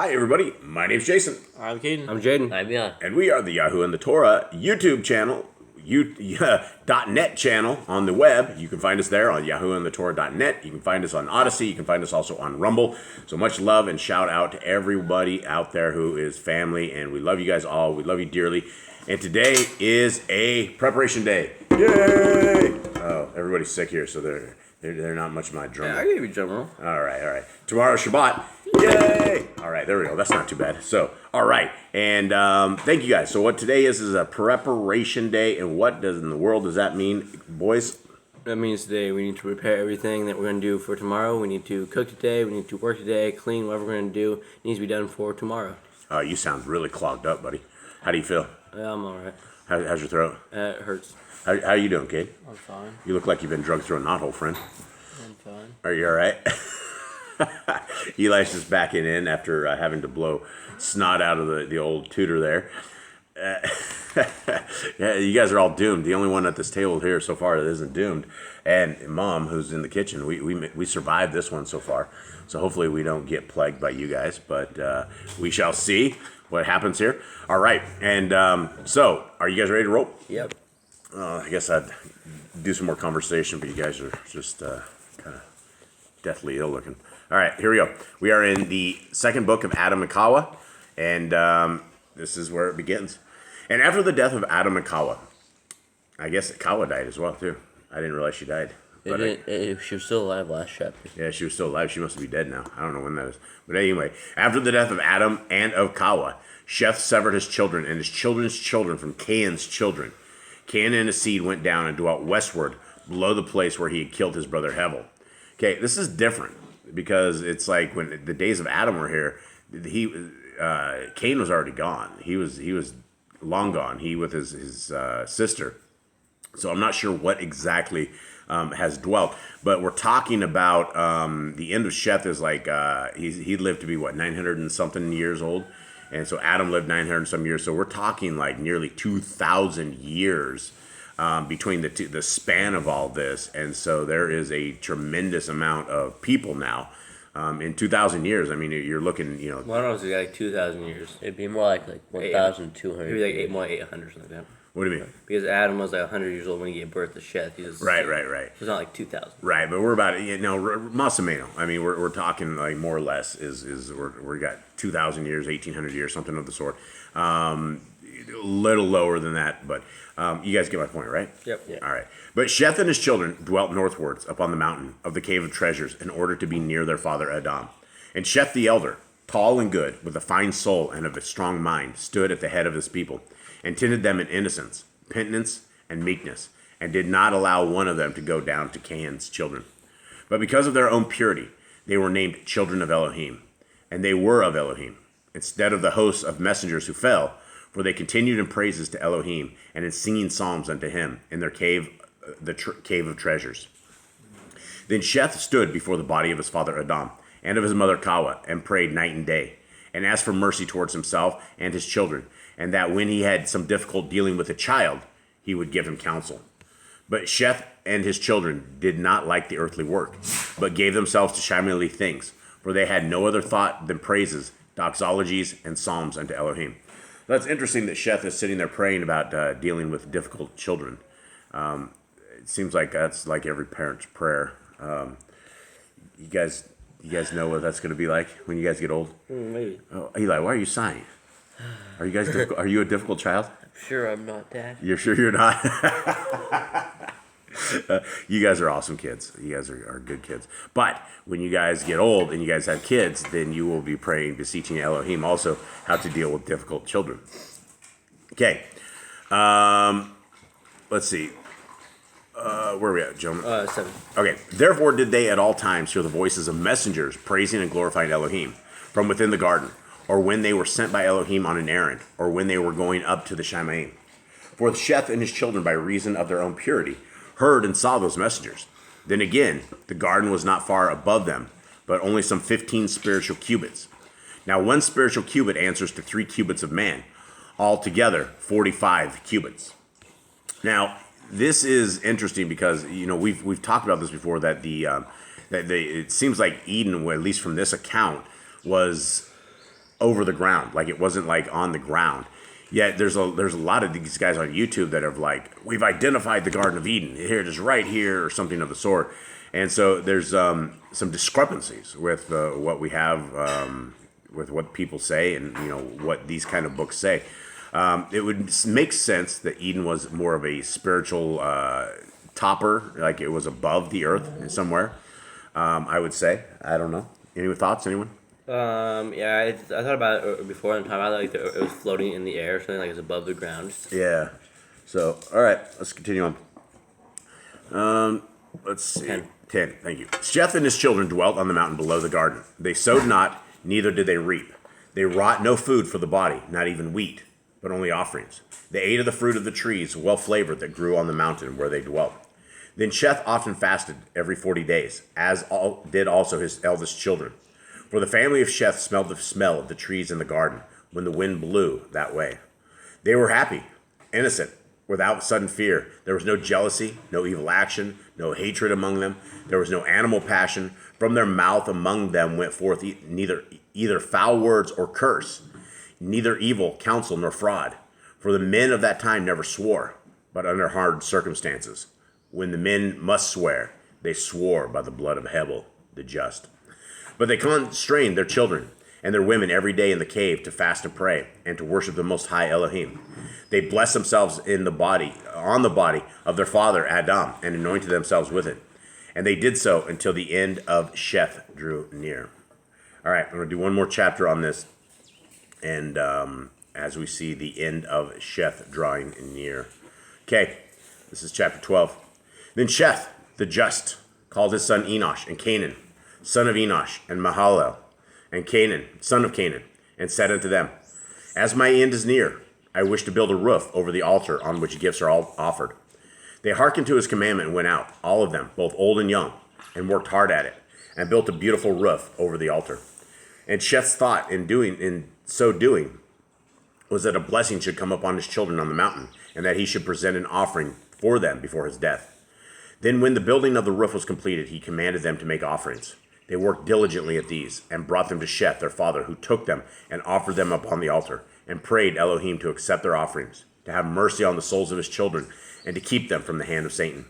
Hi everybody, my name's Jason. I'm Caden. I'm Jaden. I'm Yah. And we are the Yahoo and the Torah YouTube channel, .net channel on the web. You can find us there on yahooandthetorah.net. You can find us on Odyssey. You can find us also on Rumble. So much love and shout out to everybody out there who is family. And we love you guys all. We love you dearly. And today is a preparation day. Yay! Oh, everybody's sick here, so they're not much of my drum. Yeah, I gave you a drum roll. All right. Tomorrow's Shabbat. Yay! All right, there we go. That's not too bad. So, all right. And thank you guys. So what today is a preparation day. And what in the world does that mean, boys? That means today we need to prepare everything that we're going to do for tomorrow. We need to cook today. We need to work today, clean, whatever we're going to do needs to be done for tomorrow. You sound really clogged up, buddy. How do you feel? I'm all right. How's your throat? It hurts. How you doing, Kate? I'm fine. You look like you've been drugged through a knothole, friend. I'm fine. Are you all right? Eli's just backing in after having to blow snot out of the old tutor there. Yeah, you guys are all doomed. The only one at this table here so far that isn't doomed, and Mom, who's in the kitchen. We survived this one so far, so hopefully we don't get plagued by you guys. But we shall see what happens here. All right, and so are you guys ready to roll? Yep. I guess I'd do some more conversation, but you guys are just kind of deathly ill looking. All right, here we go. We are in the second book of Aḍam and Ḥawwah, and this is where it begins. And after the death of Aḍam and Ḥawwah, I guess Ḥawwah died as well, too. I didn't realize she died. But She was still alive last chapter. yeah, she was still alive. She must be dead now. I don't know when that is. But anyway, after the death of Aḍam and of Ḥawwah, Sheth severed his children and his children's children from Cain's children. Cain and his seed went down and dwelt westward, below the place where he had killed his brother Hevel. Okay, this is different because it's like when the days of Aḍam were here, Cain was already gone. He was long gone. He with his sister. So I'm not sure what exactly has dwelt, but we're talking about the end of Sheth is like he lived to be 900 and something years old. And so Aḍam lived 900 and some years. So we're talking like nearly 2,000 years between the span of all this. And so there is a tremendous amount of people now. In 2,000 years, I mean, you're looking, Well, I don't know if it's like 2,000 years. It'd be more like 1,200. Maybe like more 800 or something like that. What do you mean? Because Aḍam was like 100 years old when he gave birth to Sheth. He was Right. So it's not like 2,000. Right, but we're about más o menos. I mean, we're talking like more or less is we got 2,000 years, 1,800 years, something of the sort. A little lower than that, but you guys get my point, right? Yep. Yeah. All right. But Sheth and his children dwelt northwards upon the mountain of the cave of treasures in order to be near their father Aḍam. And Sheth the elder, tall and good, with a fine soul and of a strong mind, stood at the head of his people, and tended them in innocence, penitence, and meekness, and did not allow one of them to go down to Cain's children. But because of their own purity, they were named children of Elohim, and they were of Elohim, instead of the hosts of messengers who fell, for they continued in praises to Elohim, and in singing psalms unto him, in their cave, cave of treasures. Then Sheth stood before the body of his father Aḍam, and of his mother Ḥawwah, and prayed night and day, and asked for mercy towards himself and his children, and that when he had some difficult dealing with a child, he would give him counsel. But Sheth and his children did not like the earthly work, but gave themselves to shimmely things, for they had no other thought than praises, doxologies, and psalms unto Elohim. That's interesting that Sheth is sitting there praying about dealing with difficult children. It seems like that's like every parent's prayer. You guys know what that's going to be like when you guys get old? Maybe. Oh, Eli, why are you sighing? Are you guys are you a difficult child? Sure, I'm not, Dad. You're sure you're not? You guys are awesome kids. You guys are good kids. But when you guys get old and you guys have kids, then you will be praying, beseeching Elohim also how to deal with difficult children. Okay. Let's see. Where are we at, gentlemen? 7. Okay. Therefore did they at all times hear the voices of messengers praising and glorifying Elohim from within the garden, or when they were sent by Elohim on an errand, or when they were going up to the Shamayim. For Sheth and his children, by reason of their own purity, heard and saw those messengers. Then again, the garden was not far above them, but only some 15 spiritual cubits. Now 1 spiritual cubit answers to 3 cubits of man, altogether 45 cubits. Now, this is interesting because we've talked about this before that it seems like Eden, at least from this account, was over the ground. Like it wasn't like on the ground. Yet there's a lot of these guys on YouTube that have like, we've identified the Garden of Eden. Here it is right here or something of the sort. And so there's some discrepancies with what we have, with what people say and, what these kind of books say. It would make sense that Eden was more of a spiritual topper, like it was above the earth somewhere, I would say. I don't know. Any thoughts, anyone? Yeah, I thought about it before and talked about like it was floating in the air, something like it's above the ground. Yeah. So, all right, let's continue on. Let's see. 10. Thank you. Sheth and his children dwelt on the mountain below the garden. They sowed not, neither did they reap. They wrought no food for the body, not even wheat, but only offerings. They ate of the fruit of the trees, well flavored, that grew on the mountain where they dwelt. Then Sheth often fasted every 40 days, as did also his eldest children. For the family of Sheth smelled the smell of the trees in the garden when the wind blew that way. They were happy, innocent, without sudden fear. There was no jealousy, no evil action, no hatred among them. There was no animal passion. From their mouth among them went forth neither either foul words or curse, neither evil counsel nor fraud. For the men of that time never swore, but under hard circumstances. When the men must swear, they swore by the blood of Abel, the just. But they constrained their children and their women every day in the cave to fast and pray, and to worship the Most High Elohim. They blessed themselves on the body of their father Aḍam, and anointed themselves with it. And they did so until the end of Sheth drew near. All right, I'm going to do one more chapter on this, and as we see the end of Sheth drawing near. Okay, this is chapter 12. Then Sheth, the just, called his son Enosh and Canaan, son of Enosh, and Mahalalel, and Canaan, son of Canaan, and said unto them, As my end is near, I wish to build a roof over the altar on which gifts are all offered. They hearkened to his commandment and went out, all of them, both old and young, and worked hard at it, and built a beautiful roof over the altar. And Sheth's thought in so doing was that a blessing should come upon his children on the mountain, and that he should present an offering for them before his death. Then when the building of the roof was completed, he commanded them to make offerings. They worked diligently at these, and brought them to Sheth their father, who took them and offered them upon the altar, and prayed Elohim to accept their offerings, to have mercy on the souls of his children, and to keep them from the hand of Satan.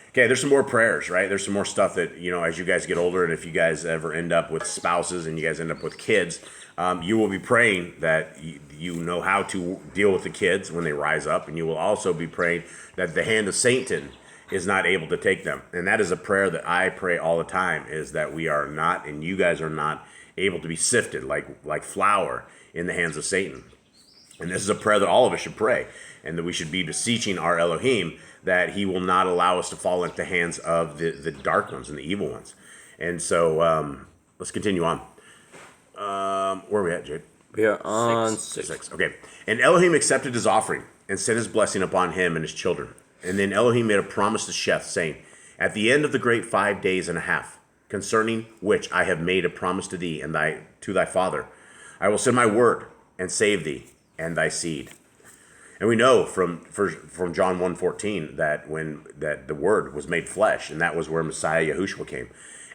Okay, there's some more prayers, right? There's some more stuff that, as you guys get older, and if you guys ever end up with spouses and you guys end up with kids, you will be praying that you know how to deal with the kids when they rise up, and you will also be praying that the hand of Satan is not able to take them. And that is a prayer that I pray all the time, is that we are not, and you guys are not, able to be sifted like flour in the hands of Satan. And this is a prayer that all of us should pray, and that we should be beseeching our Elohim that he will not allow us to fall into the hands of the dark ones and the evil ones. And so let's continue on. Where are we at, Jade? We are on 6. Okay. And Elohim accepted his offering and sent his blessing upon him and his children. And then Elohim made a promise to Sheth, saying, At the end of the great 5 days and a half, concerning which I have made a promise to thee and to thy father, I will send my word and save thee and thy seed. And we know from John 1:14 that the word was made flesh, and that was where Messiah Yahushua came.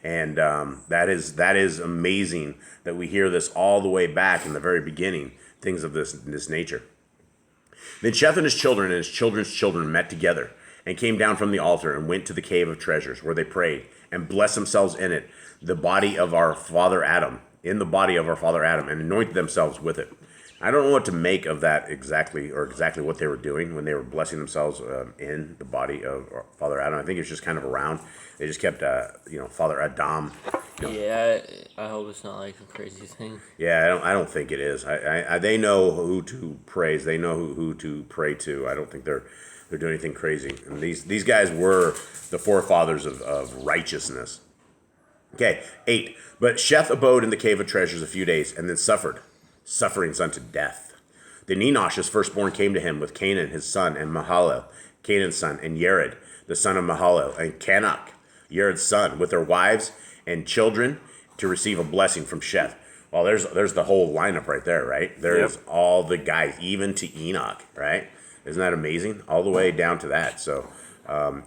And that is amazing that we hear this all the way back in the very beginning, things of this nature. Then Sheth and his children and his children's children met together, and came down from the altar, and went to the cave of treasures, where they prayed, and blessed themselves in it, the body of our father Aḍam, and anointed themselves with it. I don't know what to make of that exactly what they were doing when they were blessing themselves in the body of Father Aḍam. I think it's just kind of around. They just kept, Father Aḍam. Yeah, I hope it's not like a crazy thing. Yeah, I don't think it is. They know who to praise. They know who to pray to. I don't think they're doing anything crazy. And these guys were the forefathers of righteousness. Okay, 8. But Sheth abode in the cave of treasures a few days, and then sufferings unto death. Then Enosh, his firstborn, came to him with Canaan his son, and Mahalalel, Canaan's son, and Yared, the son of Mahalalel, and Canak, Yared's son, with their wives and children, to receive a blessing from Sheth. Well, there's the whole lineup right there, right? There's all the guys, even to Enoch, right? Isn't that amazing? All the way down to that. So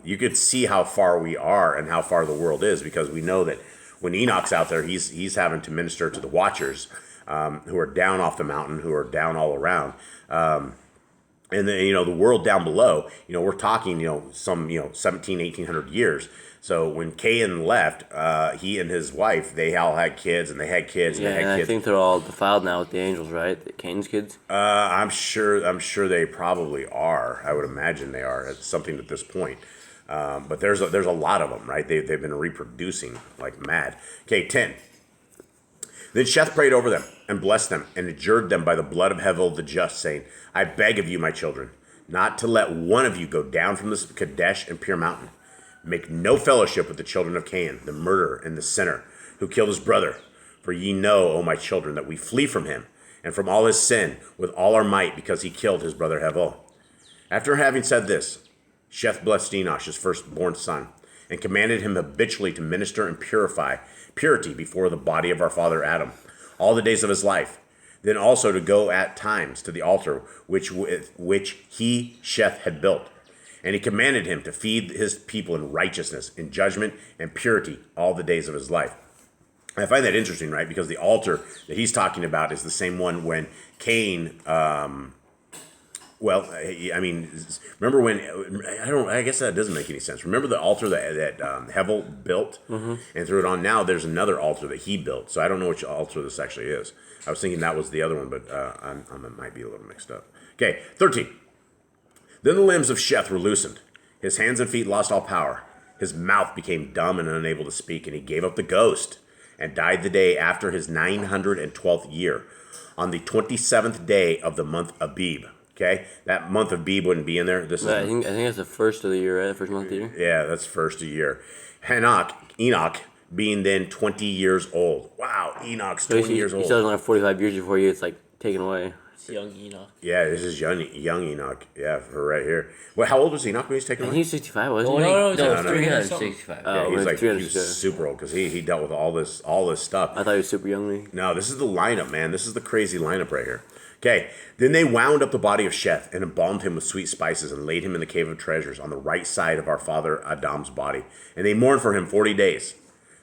you could see how far we are and how far the world is, because we know that when Enoch's out there, he's having to minister to the watchers who are down off the mountain, who are down all around. And then, the world down below, we're talking, some, 1800 years. So when Cain left, he and his wife, they all had kids, and they had kids, and Yeah, they had and kids. I think they're all defiled now with the angels, right? Cain's kids. I'm sure they probably are. I would imagine they are. It's something at this point. But there's a lot of them, right? They've been reproducing like mad. Okay, 10. Then Sheth prayed over them and blessed them and adjured them by the blood of Hevel the just, saying, I beg of you, my children, not to let one of you go down from this Kadesh and Pure Mountain. Make no fellowship with the children of Cain, the murderer and the sinner, who killed his brother. For ye know, O my children, that we flee from him and from all his sin with all our might, because he killed his brother Hevel. After having said this, Sheth blessed Enosh, his firstborn son, and commanded him habitually to minister and purity before the body of our father Aḍam, all the days of his life. Then also to go at times to the altar which he, Sheth, had built. And he commanded him to feed his people in righteousness, in judgment, and purity all the days of his life. I find that interesting, right? Because the altar that he's talking about is the same one when Cain, remember when, I guess that doesn't make any sense. Remember the altar that Hevel built and threw it on? Now there's another altar that he built. So I don't know which altar this actually is. I was thinking that was the other one, but I might be a little mixed up. Okay, 13. Then the limbs of Sheth were loosened. His hands and feet lost all power. His mouth became dumb and unable to speak, and he gave up the ghost and died the day after his 912th year, on the 27th day of the month Abib. Okay, that month of Abib wouldn't be in there. I think that's the first of the year, right? The first month of the year. Yeah, that's first of the year. Enoch, being then 20 years old. Wow, Enoch's 20 years old. He still only have 45 years before he gets taken away. It's young Enoch. Yeah, this is young Enoch. Yeah, for right here. Well, how old was Enoch when he was taken away? He was 65, wasn't he? No, no. 365. Yeah, he was like 300. super old because he dealt with all this stuff. I thought he was super young. No, this is the lineup, man. This is the crazy lineup right here. Okay, then they wound up the body of Sheth and embalmed him with sweet spices and laid him in the cave of treasures on the right side of our father Aḍam's body. And they mourned for him 40 days,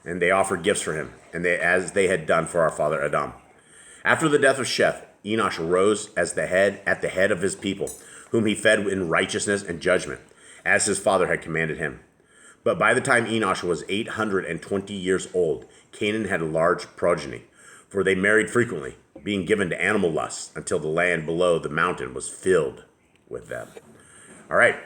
and they offered gifts for him, as they had done for our father Aḍam. After the death of Sheth, Enosh arose at the head of his people, whom he fed in righteousness and judgment, as his father had commanded him. But by the time Enosh was 820 years old, Canaan had a large progeny, for they married frequently, being given to animal lusts, until the land below the mountain was filled with them. All right,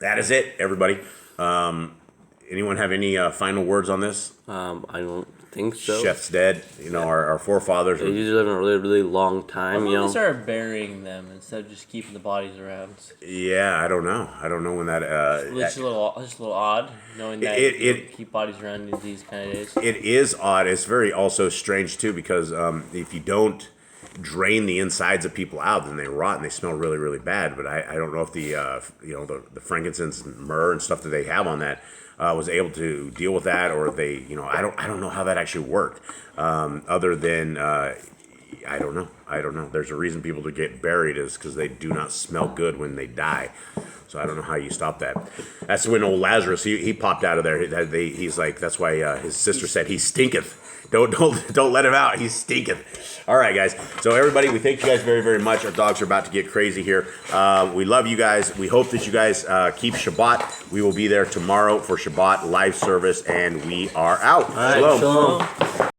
that is it, everybody. Anyone have any final words on this? I don't think so. Sheth's dead. Our forefathers. They usually live in a really, really long time. They started burying them instead of just keeping the bodies around. Yeah, I don't know. I don't know when that. It's just a little odd knowing that you keep bodies around in these kind of days. It is odd. It's very also strange too, because if you don't drain the insides of people out, then they rot and they smell really, really bad. But I don't know if the frankincense and myrrh and stuff that they have on that was able to deal with that, or they, I don't know how that actually worked. Other than I don't know. There's a reason people to get buried is because they do not smell good when they die. So I don't know how you stop that. That's when old Lazarus he popped out of there. He's like, that's why his sister said he stinketh. Don't let him out. He stinketh. All right, guys. So everybody, we thank you guys very, very much. Our dogs are about to get crazy here. We love you guys. We hope that you guys keep Shabbat. We will be there tomorrow for Shabbat live service, and we are out. All right, Shalom. Shalom.